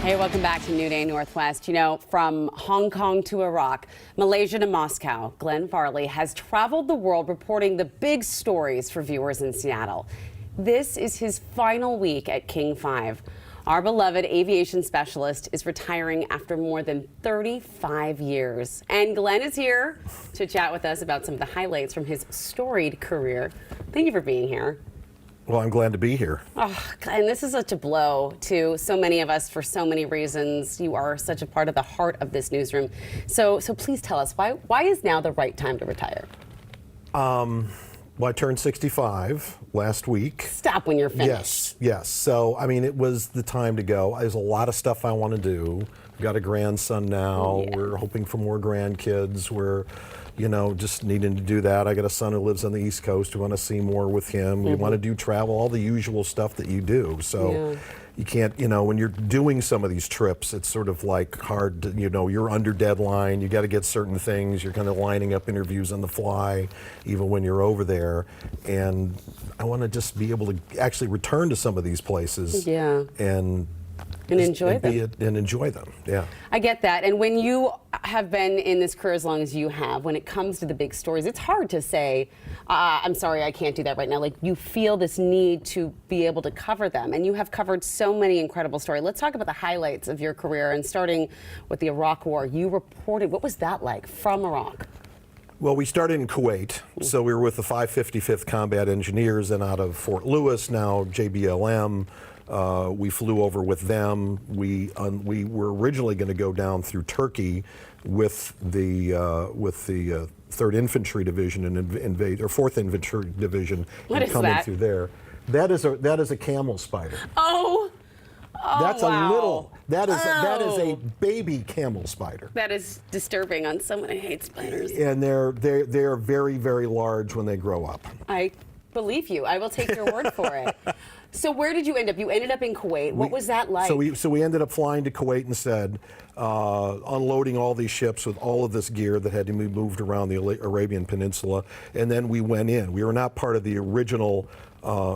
Hey, welcome back to New Day Northwest. You know, from Hong Kong to Iraq, Malaysia to Moscow, Glenn Farley has traveled the world reporting the big stories for viewers in Seattle. This is his final week at King 5. Our beloved aviation specialist is retiring after more than 35 years. And Glenn is here to chat with us about some of the highlights from his storied career. Thank you for being here. Well, I'm glad to be here. Oh, and this is such a blow to so many of us for so many reasons. You are such a part of the heart of this newsroom. So please tell us, why is now the right time to retire? Well, I turned 65 last week. Stop when you're finished. Yes. So, I mean, it was the time to go. There's a lot of stuff I want to do. We've got a grandson now. Yeah. We're hoping for more grandkids. We're, just needing to do that. I got a son who lives on the East Coast. We want to see more with him. We want to do travel, all the usual stuff that you do. So you can't, when you're doing some of these trips, it's sort of like hard to, you're under deadline. You got to get certain things. You're kind of lining up interviews on the fly, even when you're over there. And I want to just be able to actually return to some of these places. Yeah. And enjoy them. And enjoy them, yeah. I get that. And when you have been in this career as long as you have, when it comes to the big stories, it's hard to say, I'm sorry, I can't do that right now. Like, you feel this need to be able to cover them. And you have covered so many incredible stories. Let's talk about the highlights of your career, and starting with the Iraq War. You reported, what was that like from Iraq? Well, we started in Kuwait, so we were with the 555th Combat Engineers, and out of Fort Lewis, now JBLM. We flew over with them. We were originally going to go down through Turkey with the 3rd Infantry Division and invade, or 4th Infantry Division, and come in through there. That is a camel spider. Oh. That's wow. a little. That is a baby camel spider. That is disturbing on someone who hates spiders. And they're very, very large when they grow up. I believe you. I will take your word for it. So where did you end up? You ended up in Kuwait. What was that like? So we ended up flying to Kuwait instead, unloading all these ships with all of this gear that had to be moved around the Arabian Peninsula, and then we went in. We were not part of the original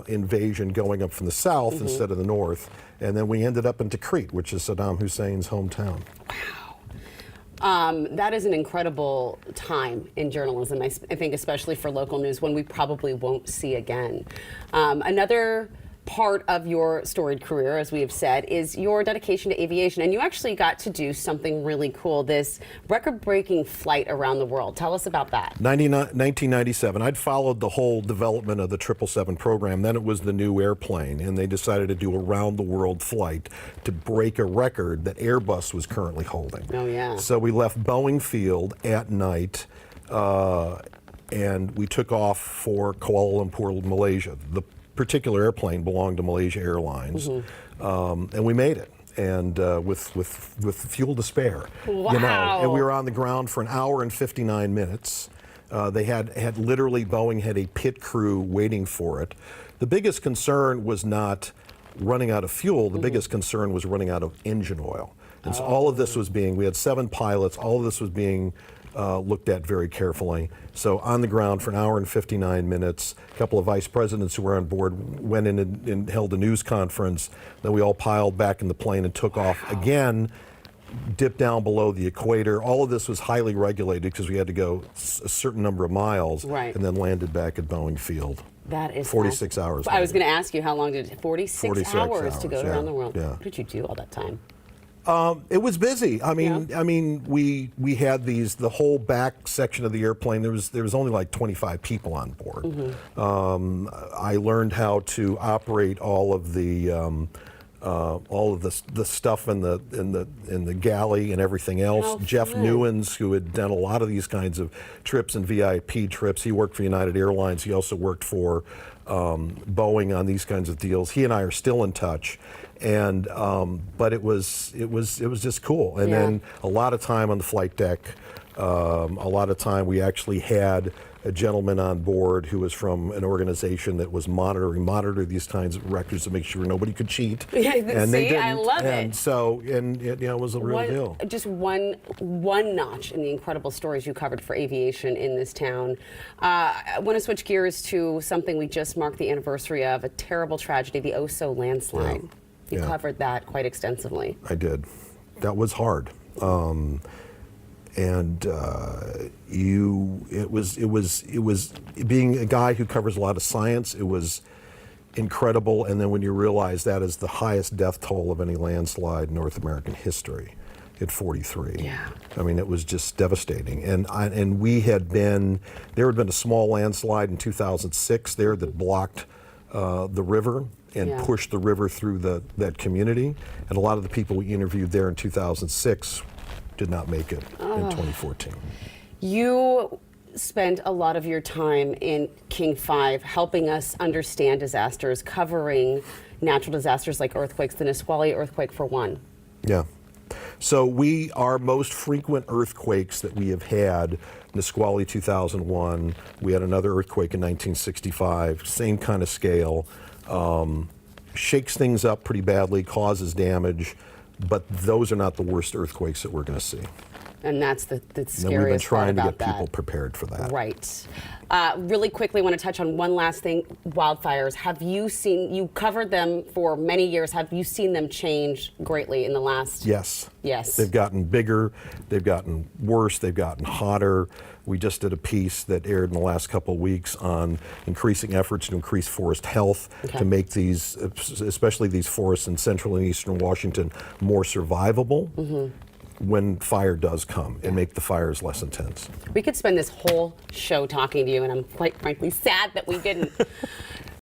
invasion going up from the south instead of the north, and then we ended up in Tikrit, which is Saddam Hussein's hometown. Wow. That is an incredible time in journalism, I think, especially for local news, one we probably won't see again. Another part of your storied career, as we have said, is your dedication to aviation. And you actually got to do something really cool, this record-breaking flight around the world. Tell us about that. 1997. I'd followed the whole development of the 777 program. Then it was the new airplane, and they decided to do a round-the-world flight to break a record that Airbus was currently holding. Oh, yeah. So we left Boeing Field at night, and we took off for Kuala Lumpur, Malaysia. The particular airplane belonged to Malaysia Airlines, and we made it, and with fuel to spare. Wow. And we were on the ground for an hour and 59 minutes. They had literally, Boeing had a pit crew waiting for it. The biggest concern was not running out of fuel. The biggest concern was running out of engine oil. And so all of this was we had 7 pilots, all of this was being looked at very carefully. So on the ground for an hour and 59 minutes, a couple of vice presidents who were on board went in and held a news conference. Then we all piled back in the plane and took off again, dipped down below the equator. All of this was highly regulated because we had to go a certain number of miles, and then landed back at Boeing Field. That is 46 hours. I was going to ask you, how long did it? 46 hours to go around the world. Yeah. What did you do all that time? It was busy. I mean, we had the whole back section of the airplane. There was only like 25 people on board. I learned how to operate all of the stuff in the galley and everything else. Oh, Jeff Newens, who had done a lot of these kinds of trips and VIP trips, he worked for United Airlines. He also worked for Boeing on these kinds of deals. He and I are still in touch. And but it was just cool. And then a lot of time on the flight deck. A lot of time we actually had a gentleman on board who was from an organization that was monitored these kinds of records to make sure nobody could cheat. Yeah, and they didn't. I love it. And so, it was a real deal. Just one notch in the incredible stories you covered for aviation in this town. I want to switch gears to something we just marked the anniversary of, a terrible tragedy, the Oso landslide. You covered that quite extensively. I did. That was hard. And it was being a guy who covers a lot of science. It was incredible. And then when you realize that is the highest death toll of any landslide in North American history at 43. Yeah. I mean, it was just devastating. And there had been a small landslide in 2006 there that blocked the river and pushed the river through that community. And a lot of the people we interviewed there in 2006 did not make it in 2014. You spend a lot of your time in King 5 helping us understand disasters, covering natural disasters like earthquakes, the Nisqually earthquake for one. Yeah. So our most frequent earthquakes that we have had, Nisqually 2001, we had another earthquake in 1965, same kind of scale, shakes things up pretty badly, causes damage, but those are not the worst earthquakes that we're going to see. And that's the scariest part about that. And we've been trying to get people prepared for that. Right. Really quickly, I want to touch on one last thing, wildfires. You covered them for many years. Have you seen them change greatly in the last? Yes. Yes. They've gotten bigger, they've gotten worse, they've gotten hotter. We just did a piece that aired in the last couple of weeks on increasing efforts to increase forest health, to make these, especially these forests in central and eastern Washington, more survivable when fire does come, and make the fires less intense. We could spend this whole show talking to you, and I'm quite frankly sad that we didn't.